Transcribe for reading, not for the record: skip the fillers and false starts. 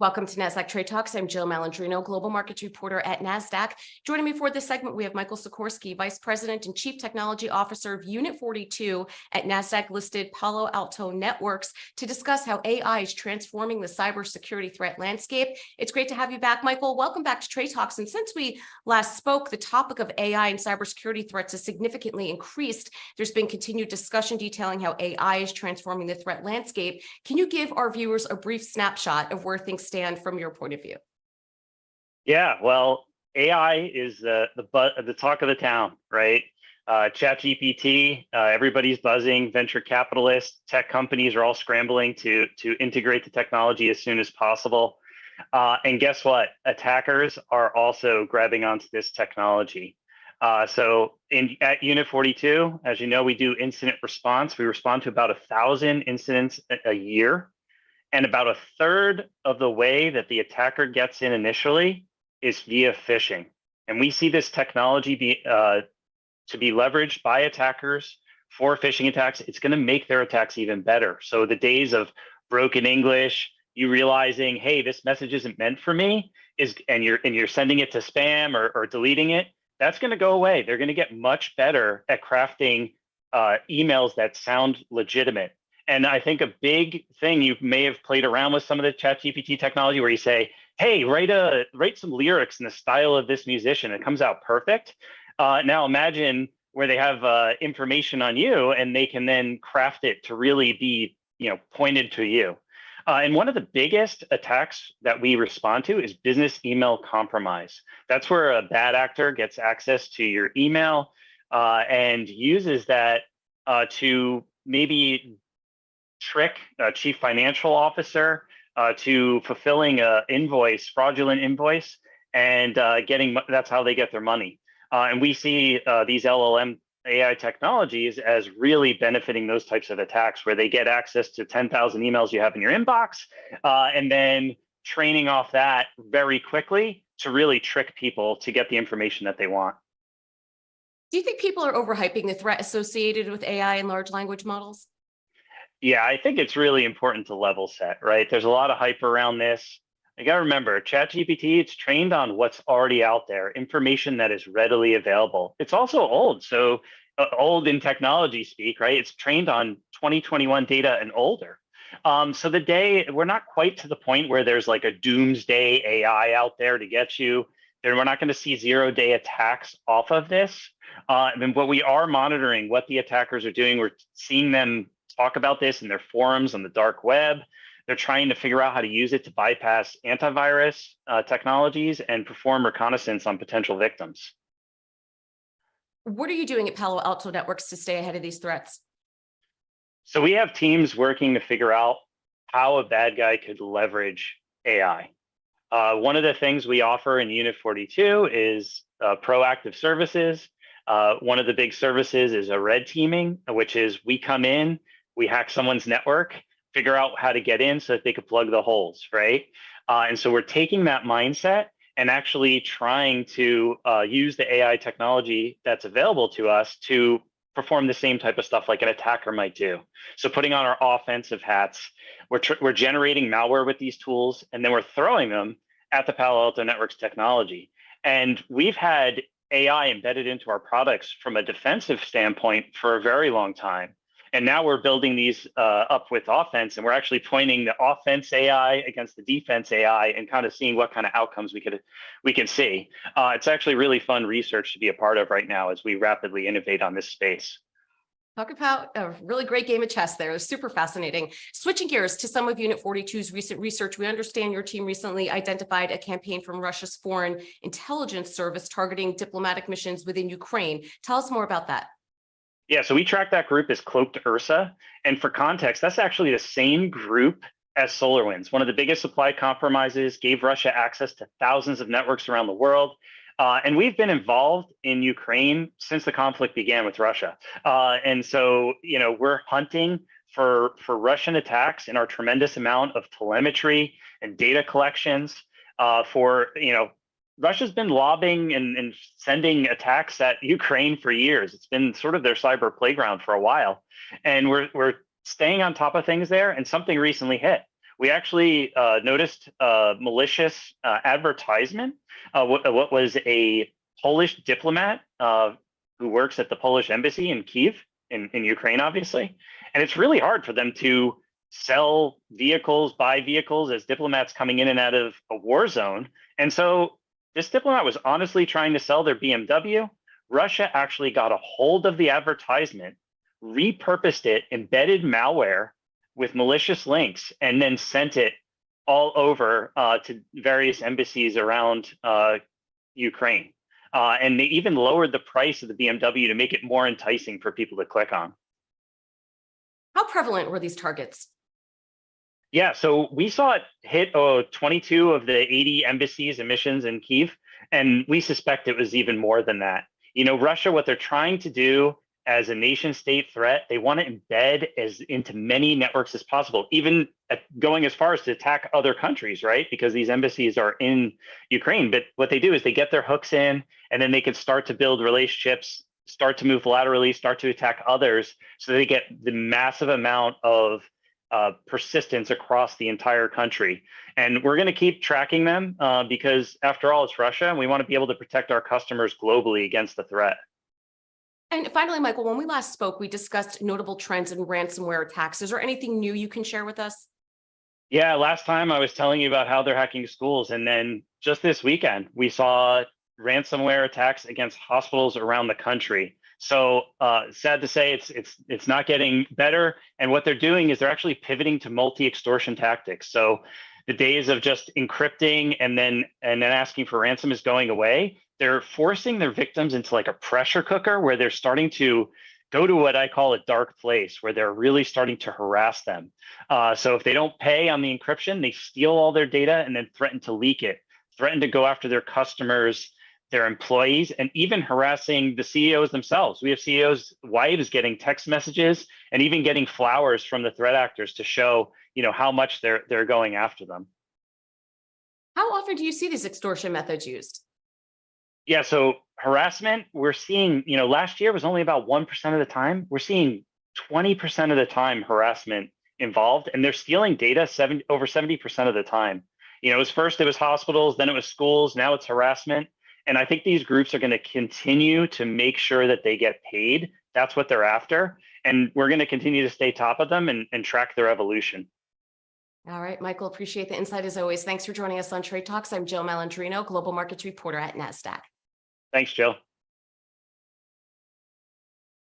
Welcome to Nasdaq TradeTalks. I'm Jill Malandrino, Global Markets Reporter at Nasdaq. Joining me for this segment, we have Michael Sikorski, Vice President and Chief Technology Officer of Unit 42 at Nasdaq-listed Palo Alto Networks to discuss how AI is transforming the cybersecurity threat landscape. It's great to have you back, Michael. Welcome back to TradeTalks. And since we last spoke, the topic of AI and cybersecurity threats has significantly increased. There's been continued discussion detailing how AI is transforming the threat landscape. Can you give our viewers a brief snapshot of where things stand from your point of view? Yeah, well, AI is the talk of the town, right? ChatGPT, everybody's buzzing. Venture capitalists, tech companies are all scrambling to integrate the technology as soon as possible. And guess what? Attackers are also grabbing onto this technology. So at Unit 42, as you know, we do incident response. We respond to about 1,000 incidents a year. And about a third of the way that the attacker gets in initially is via phishing. And we see this technology to be leveraged by attackers for phishing attacks. It's going to make their attacks even better. So the days of broken English, you realizing, hey, this message isn't meant for me, and you're sending it to spam or deleting it, that's going to go away. They're going to get much better at crafting emails that sound legitimate. And I think a big thing, you may have played around with some of the ChatGPT technology where you say, hey, write some lyrics in the style of this musician. It comes out perfect. Now imagine where they have information on you and they can then craft it to really be pointed to you. And one of the biggest attacks that we respond to is business email compromise. That's where a bad actor gets access to your email and uses that to maybe trick a chief financial officer to fulfilling a fraudulent invoice, and that's how they get their money. And we see these LLM AI technologies as really benefiting those types of attacks, where they get access to 10,000 emails you have in your inbox, and then training off that very quickly to really trick people to get the information that they want. Do you think people are overhyping the threat associated with AI and large language models? Yeah, I think it's really important to level set, right? There's a lot of hype around this. You got to remember, ChatGPT, it's trained on what's already out there, information that is readily available. It's also old, so old in technology speak, right? It's trained on 2021 data and older. So we're not quite to the point where there's like a doomsday AI out there to get you. We're not going to see zero-day attacks off of this. But we are monitoring what the attackers are doing. We're seeing them talk about this in their forums on the dark web. They're trying to figure out how to use it to bypass antivirus technologies and perform reconnaissance on potential victims. What are you doing at Palo Alto Networks to stay ahead of these threats? So we have teams working to figure out how a bad guy could leverage AI. One of the things we offer in Unit 42 is proactive services. One of the big services is a red teaming, which is we come in, we hack someone's network, figure out how to get in so that they could plug the holes, right? And so we're taking that mindset and actually trying to use the AI technology that's available to us to perform the same type of stuff like an attacker might do. So putting on our offensive hats, we're generating malware with these tools, and then we're throwing them at the Palo Alto Networks technology. And we've had AI embedded into our products from a defensive standpoint for a very long time. And now we're building these up with offense, and we're actually pointing the offense AI against the defense AI and kind of seeing what kind of outcomes we can see. It's actually really fun research to be a part of right now as we rapidly innovate on this space. Talk about a really great game of chess there. It was super fascinating. Switching gears to some of Unit 42's recent research, we understand your team recently identified a campaign from Russia's Foreign Intelligence Service targeting diplomatic missions within Ukraine. Tell us more about that. Yeah, so we track that group as Cloaked Ursa. And for context, that's actually the same group as SolarWinds. One of the biggest supply compromises gave Russia access to thousands of networks around the world. And we've been involved in Ukraine since the conflict began with Russia. And so, we're hunting for Russian attacks in our tremendous amount of telemetry and data collections Russia's been lobbying and sending attacks at Ukraine for years. It's been sort of their cyber playground for a while. And we're staying on top of things there. And something recently hit. we actually noticed a malicious advertisement. What was a Polish diplomat who works at the Polish embassy in Kyiv, in Ukraine, obviously. And it's really hard for them to sell vehicles, buy vehicles as diplomats coming in and out of a war zone. And so this diplomat was honestly trying to sell their BMW. Russia actually got a hold of the advertisement, repurposed it, embedded malware with malicious links, and then sent it all over to various embassies around Ukraine. And they even lowered the price of the BMW to make it more enticing for people to click on. How prevalent were these targets? Yeah, so we saw it hit 22 of the 80 embassies and missions in Kyiv, and we suspect it was even more than that. You know, Russia, what they're trying to do as a nation state threat, they want to embed into many networks as possible, even going as far as to attack other countries, right? Because these embassies are in Ukraine. But what they do is they get their hooks in, and then they can start to build relationships, start to move laterally, start to attack others. So they get the massive amount of persistence across the entire country. And we're going to keep tracking them because after all, it's Russia, and we want to be able to protect our customers globally against the threat. And finally, Michael, when we last spoke, we discussed notable trends in ransomware attacks. Is there anything new you can share with us? Yeah, last time I was telling you about how they're hacking schools. And then just this weekend, we saw ransomware attacks against hospitals around the country. So sad to say, it's not getting better. And what they're doing is they're actually pivoting to multi-extortion tactics. So the days of just encrypting and then asking for ransom is going away. They're forcing their victims into like a pressure cooker where they're starting to go to what I call a dark place, where they're really starting to harass them. So if they don't pay on the encryption, they steal all their data and then threaten to leak it, threaten to go after their customers, their employees, and even harassing the CEOs themselves. We have CEOs' wives getting text messages and even getting flowers from the threat actors to show, you know, how much they're going after them. How often do you see these extortion methods used? Yeah, so harassment, we're seeing, you know, last year was only about 1% of the time. We're seeing 20% of the time harassment involved, and they're stealing data over 70% of the time. You know, it was hospitals, then it was schools, now it's harassment. And I think these groups are going to continue to make sure that they get paid. That's what they're after. And we're going to continue to stay top of them and track their evolution. All right, Michael, appreciate the insight as always. Thanks for joining us on Trade Talks. I'm Jill Malandrino, Global Markets Reporter at Nasdaq. Thanks, Jill.